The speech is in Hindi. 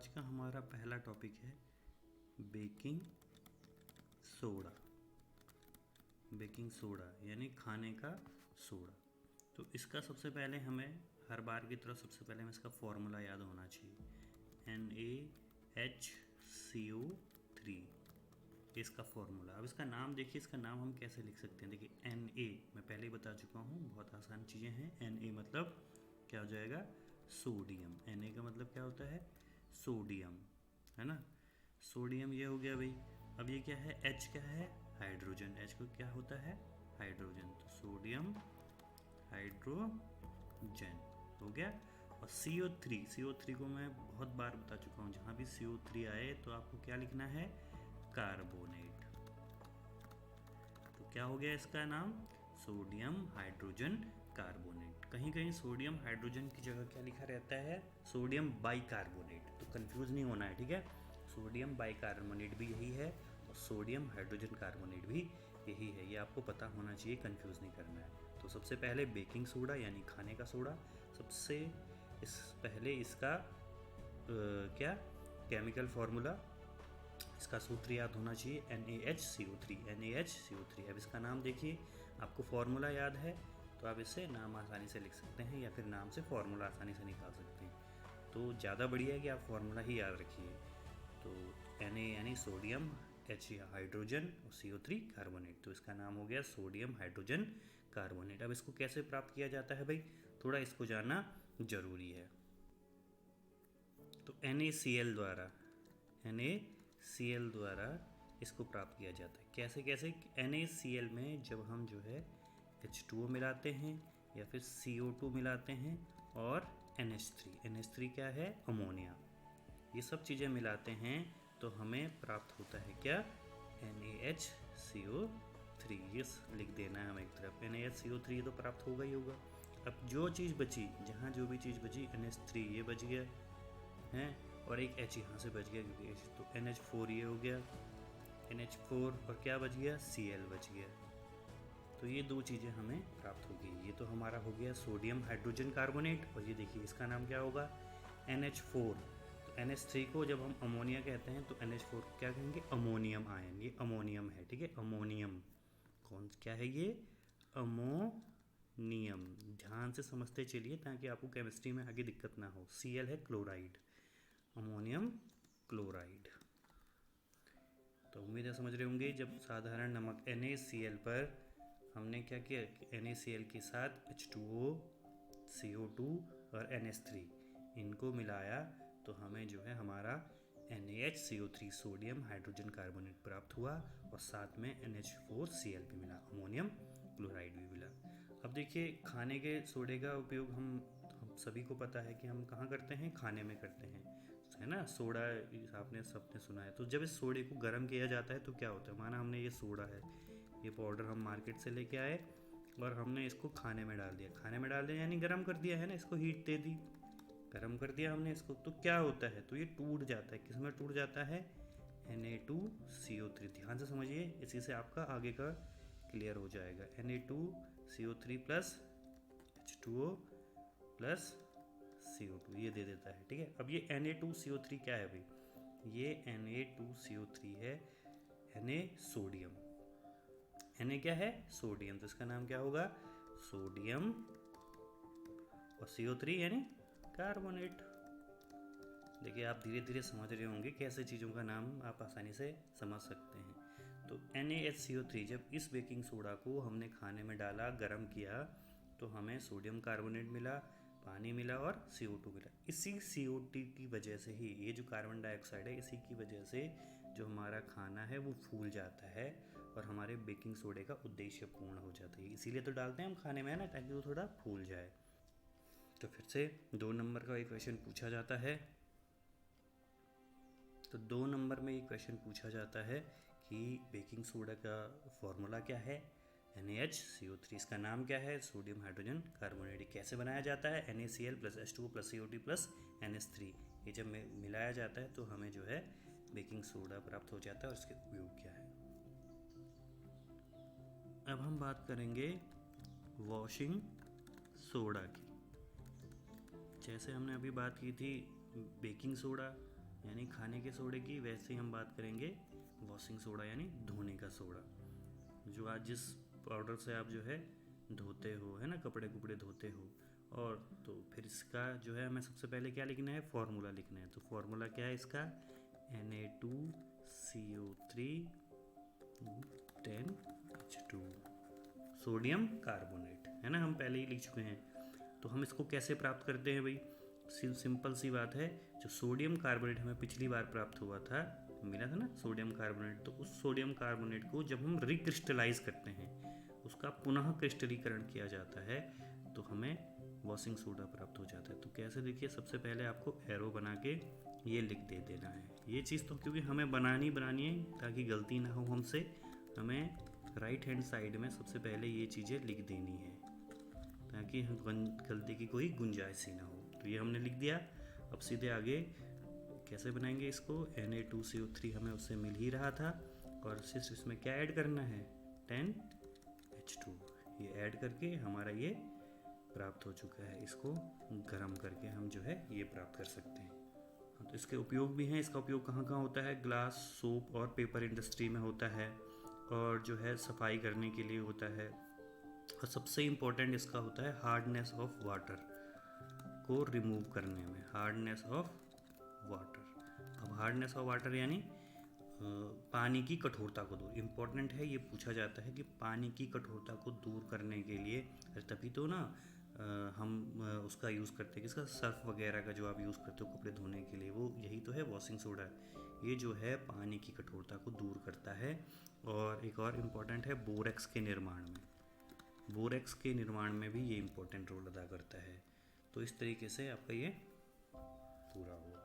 आज का हमारा पहला टॉपिक है बेकिंग सोडा। बेकिंग सोडा यानी खाने का सोडा। तो इसका सबसे पहले हमें हर बार की तरह सबसे पहले हमें इसका फॉर्मूला याद होना चाहिए, NaHCO3 इसका फॉर्मूला। अब इसका नाम देखिए, इसका नाम हम कैसे लिख सकते हैं। देखिए Na मैं पहले ही बता चुका हूँ, बहुत आसान चीज़ें हैं। Na मतलब क्या हो जाएगा, सोडियम। Na का मतलब क्या होता है, सोडियम, है ना। सोडियम ये हो गया भाई। अब ये क्या है, H क्या है, हाइड्रोजन। H को क्या होता है, हाइड्रोजन। तो सोडियम हाइड्रोजन हो गया। और CO3 को मैं बहुत बार बता चुका हूँ, जहाँ भी CO3 आए तो आपको क्या लिखना है, कार्बोनेट। तो क्या हो गया इसका नाम, सोडियम हाइड्रोजन कार्बोनेट। कहीं कहीं सोडियम हाइड्रोजन की जगह क्या लिखा रहता है, सोडियम बाइकार्बोनेट। तो कंफ्यूज नहीं होना है, ठीक है। सोडियम बाइकार्बोनेट भी यही है और सोडियम हाइड्रोजन कार्बोनेट भी यही है। ये आपको पता होना चाहिए, कंफ्यूज नहीं करना है। तो सबसे पहले बेकिंग सोडा यानी खाने का सोडा। सबसे पहले इसका क्या केमिकल फार्मूला, इसका सूत्र याद होना चाहिए, NaHCO3। अब इसका नाम देखिए, आपको फार्मूला याद है तो आप इससे नाम आसानी से लिख सकते हैं, या फिर नाम से फार्मूला आसानी से निकाल सकते हैं। तो ज़्यादा बढ़िया है कि आप फार्मूला ही याद रखिए। तो Na यानी सोडियम, H हाइड्रोजन और CO3 कार्बोनेट। तो इसका नाम हो गया सोडियम हाइड्रोजन कार्बोनेट। अब इसको कैसे प्राप्त किया जाता है भाई, थोड़ा इसको जानना जरूरी है। तो NaCl द्वारा इसको प्राप्त किया जाता है। कैसे कैसे, NaCl में जब हम जो है H2O मिलाते हैं या फिर CO2 मिलाते हैं और NH3 क्या है, अमोनिया, ये सब चीज़ें मिलाते हैं तो हमें प्राप्त होता है क्या, NaHCO3। ये लिख देना है हमें एक तरफ, NaHCO3 तो प्राप्त होगा ही होगा। अब जो चीज़ बची, जहाँ जो भी चीज़ बची, NH3 ये बच गया है और एक H यहाँ से बच गया, क्योंकि H तो NH4 ये हो गया, NH4 और क्या बच गया, Cl बच गया। तो ये दो चीज़ें हमें प्राप्त हो गई। ये तो हमारा हो गया सोडियम हाइड्रोजन कार्बोनेट। और ये देखिए इसका नाम क्या होगा, NH4। तो NH3 को जब हम अमोनिया कहते हैं तो NH4 को क्या कहेंगे, अमोनियम आयन। ये अमोनियम है, ठीक है, अमोनियम। कौन क्या है ये, अमोनियम। ध्यान से समझते चलिए ताकि आपको केमिस्ट्री में आगे दिक्कत ना हो। Cl है क्लोराइड, अमोनियम क्लोराइड। तो उम्मीद है समझ रहे होंगे। जब साधारण नमक NaCl पर हमने क्या किया, NaCl के साथ H2O, CO2 और NH3 इनको मिलाया तो हमें जो है हमारा NaHCO3 सोडियम हाइड्रोजन कार्बोनेट प्राप्त हुआ और साथ में NH4Cl भी मिला, अमोनियम क्लोराइड भी मिला। अब देखिए खाने के सोडे का उपयोग हम सभी को पता है कि हम कहाँ करते हैं, खाने में करते हैं, है ना। सोडा आपने सबने सुना है। तो जब इस सोडे को गर्म किया जाता है तो क्या होता है, माना हमने ये सोडा है, ये पाउडर हम मार्केट से लेके आए और हमने इसको खाने में डाल दिया। खाने में डाल दिया यानी गर्म कर दिया है ना, इसको हीट दे दी, गर्म कर दिया हमने इसको। तो क्या होता है, तो ये टूट जाता है। किस में टूट जाता है, Na2CO3। ध्यान से समझिए, इसी से आपका आगे का क्लियर हो जाएगा। Na2CO3 plus H2O plus CO2 ये दे देता है, ठीक है। अब ये Na2CO3 क्या है भाई, ये Na2CO3 है, Na सोडियम। Na क्या है, सोडियम। तो इसका नाम क्या होगा, सोडियम और CO3 यानी कार्बोनेट। देखिए आप धीरे धीरे समझ रहे होंगे कैसे चीज़ों का नाम आप आसानी से समझ सकते हैं। तो NaHCO3, जब इस बेकिंग सोडा को हमने खाने में डाला, गर्म किया, तो हमें सोडियम कार्बोनेट मिला, पानी मिला और CO2 मिला। इसी CO2 की वजह से ही, ये जो कार्बन डाइऑक्साइड है, इसी की वजह से जो हमारा खाना है वो फूल जाता है और हमारे बेकिंग सोडे का उद्देश्य पूर्ण हो जाता है। इसीलिए तो डालते हैं हम खाने में, है ना, ताकि वो थोड़ा फूल जाए। तो फिर से 2 नंबर का एक क्वेश्चन पूछा जाता है। तो 2 नंबर में ये क्वेश्चन पूछा जाता है कि बेकिंग सोडा का फॉर्मूला क्या है, NaHCO3। इसका नाम क्या है, सोडियम हाइड्रोजन कार्बोनेट। कैसे बनाया जाता है, NaCl plus H2O plus CO2 plus NH3। ये जब मिलाया जाता है तो हमें जो है बेकिंग सोडा प्राप्त हो जाता है। और इसके उपयोग क्या है, अब हम बात करेंगे वॉशिंग सोडा की। जैसे हमने अभी बात की थी बेकिंग सोडा, यानी खाने के सोडे की, वैसे ही हम बात करेंगे वॉशिंग सोडा यानी धोने का सोडा, जो आज जिस पाउडर से आप जो है धोते हो, है ना, कपड़े कुपड़े धोते हो। और तो फिर इसका जो है हमें सबसे पहले क्या लिखना है, फॉर्मूला लिखना है। तो फॉर्मूला क्या है इसका, Na2CO3 10H2, सोडियम कार्बोनेट, है ना, हम पहले ही लिख चुके हैं। तो हम इसको कैसे प्राप्त करते हैं भाई, सिंपल सी बात है। जो सोडियम कार्बोनेट हमें पिछली बार प्राप्त हुआ था, मिला था ना सोडियम कार्बोनेट, तो उस सोडियम कार्बोनेट को जब हम रिक्रिस्टलाइज करते हैं, उसका पुनः क्रिस्टलीकरण किया जाता है, तो हमें वॉशिंग सोडा प्राप्त हो जाता है। तो कैसे, देखिए, सबसे पहले आपको एरो बना के ये लिख दे देना है। ये चीज़ तो क्योंकि हमें बनानी है ताकि गलती ना हो हमसे, हमें राइट हैंड साइड में सबसे पहले ये चीज़ें लिख देनी है ताकि गलती की कोई गुंजाइश ही ना हो। तो ये हमने लिख दिया। अब सीधे आगे कैसे बनाएंगे इसको, Na2CO3 हमें उससे मिल ही रहा था, और सिर्फ इसमें क्या ऐड करना है, 10H2। ये ऐड करके हमारा ये प्राप्त हो चुका है। इसको गर्म करके हम जो है ये प्राप्त कर सकते हैं। तो इसके उपयोग भी हैं। इसका उपयोग कहाँ कहाँ होता है, ग्लास, सोप और पेपर इंडस्ट्री में होता है, और जो है सफाई करने के लिए होता है। और सबसे इम्पोर्टेंट इसका होता है हार्डनेस ऑफ वाटर को रिमूव करने में, हार्डनेस ऑफ वाटर। अब हार्डनेस ऑफ वाटर यानी पानी की कठोरता को दूर, इम्पोर्टेंट है, ये पूछा जाता है कि पानी की कठोरता को दूर करने के लिए, तभी तो ना हम उसका यूज़ करते हैं, किसका, सर्फ वगैरह का जो आप यूज़ करते हो कपड़े धोने के लिए, वो यही तो है वॉशिंग सोडा। ये जो है पानी की कठोरता को दूर करता है। और एक और इम्पॉर्टेंट है बोरेक्स के निर्माण में, बोरेक्स के निर्माण में भी ये इम्पोर्टेंट रोल अदा करता है। तो इस तरीके से आपका ये पूरा हुआ।